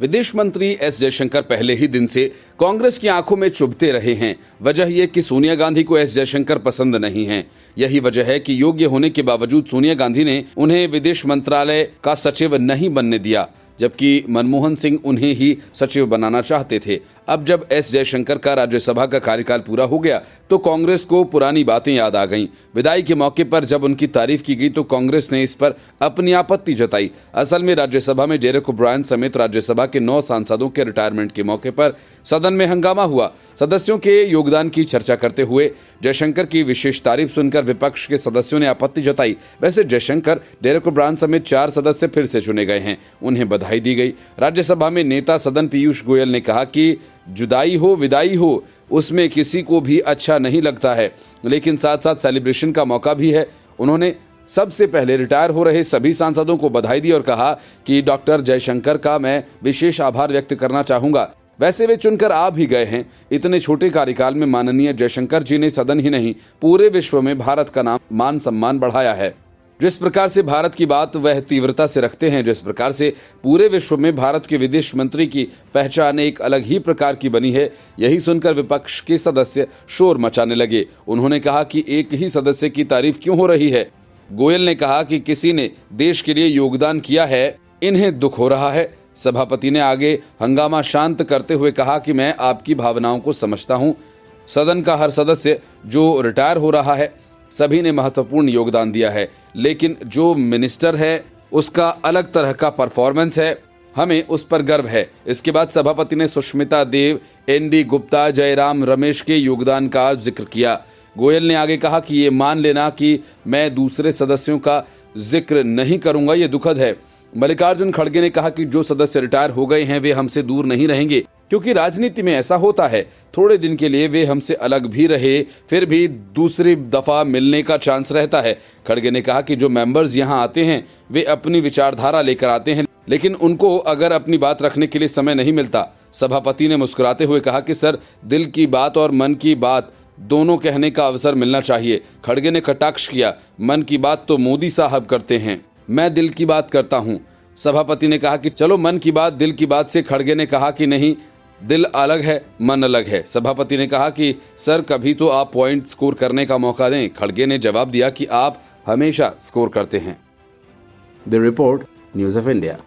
विदेश मंत्री एस जयशंकर पहले ही दिन से कांग्रेस की आंखों में चुभते रहे हैं। वजह यह कि सोनिया गांधी को एस जयशंकर पसंद नहीं है। यही वजह है कि योग्य होने के बावजूद सोनिया गांधी ने उन्हें विदेश मंत्रालय का सचिव नहीं बनने दिया, जबकि मनमोहन सिंह उन्हें ही सचिव बनाना चाहते थे। अब जब एस जयशंकर का राज्यसभा का कार्यकाल पूरा हो गया तो कांग्रेस को पुरानी बातें याद आ गईं। विदाई के मौके पर जब उनकी तारीफ की गई तो कांग्रेस ने इस पर अपनी आपत्ति जताई। असल में राज्यसभा में डेरेक ओब्रायन समेत राज्यसभा के 9 सांसदों के रिटायरमेंट के मौके पर सदन में हंगामा हुआ। सदस्यों के योगदान की चर्चा करते हुए जयशंकर की विशेष तारीफ सुनकर विपक्ष के सदस्यों ने आपत्ति जताई। वैसे जयशंकर, डेरेक ओब्रायन समेत 4 सदस्य फिर से चुने गए हैं, उन्हें बधाई दी गई। राज्यसभा में नेता सदन पीयूष गोयल ने कहा कि जुदाई हो विदाई हो उसमें किसी को भी अच्छा नहीं लगता है, लेकिन साथ साथ सेलिब्रेशन का मौका भी है। उन्होंने सबसे पहले रिटायर हो रहे सभी सांसदों को बधाई दी और कहा कि डॉक्टर जयशंकर का मैं विशेष आभार व्यक्त करना चाहूंगा। वैसे वे चुनकर आ भी गए हैं। इतने छोटे कार्यकाल में माननीय जयशंकर जी ने सदन ही नहीं पूरे विश्व में भारत का नाम मान सम्मान बढ़ाया है। जिस प्रकार से भारत की बात वह तीव्रता से रखते हैं, जिस प्रकार से पूरे विश्व में भारत के विदेश मंत्री की पहचान एक अलग ही प्रकार की बनी है, यही सुनकर विपक्ष के सदस्य शोर मचाने लगे। उन्होंने कहा कि एक ही सदस्य की तारीफ क्यों हो रही है। गोयल ने कहा कि किसी ने देश के लिए योगदान किया है, इन्हें दुख हो रहा है। सभापति ने आगे हंगामा शांत करते हुए कहा कि मैं आपकी भावनाओं को समझता हूं। सदन का हर सदस्य जो रिटायर हो रहा है, सभी ने महत्वपूर्ण योगदान दिया है, लेकिन जो मिनिस्टर है उसका अलग तरह का परफॉर्मेंस है, हमें उस पर गर्व है। इसके बाद सभापति ने सुष्मिता देव, एनडी गुप्ता, जयराम रमेश के योगदान का जिक्र किया। गोयल ने आगे कहा कि ये मान लेना कि मैं दूसरे सदस्यों का जिक्र नहीं करूंगा, ये दुखद है। मल्लिकार्जुन खड़गे ने कहा कि जो सदस्य रिटायर हो गए हैं वे हमसे दूर नहीं रहेंगे, क्योंकि राजनीति में ऐसा होता है, थोड़े दिन के लिए वे हमसे अलग भी रहे, फिर भी दूसरी दफा मिलने का चांस रहता है। खड़गे ने कहा कि जो मेंबर्स यहाँ आते हैं वे अपनी विचारधारा लेकर आते हैं, लेकिन उनको अगर अपनी बात रखने के लिए समय नहीं मिलता। सभापति ने मुस्कुराते हुए कहा कि सर, दिल की बात और मन की बात दोनों कहने का अवसर मिलना चाहिए। खड़गे ने कटाक्ष किया, मन की बात तो मोदी साहब करते हैं, मैं दिल की बात करता हूं। सभापति ने कहा कि चलो मन की बात दिल की बात से। खड़गे ने कहा कि नहीं, दिल अलग है, मन अलग है। सभापति ने कहा कि सर, कभी तो आप पॉइंट स्कोर करने का मौका दें। खड़गे ने जवाब दिया कि आप हमेशा स्कोर करते हैं। The report, news of India.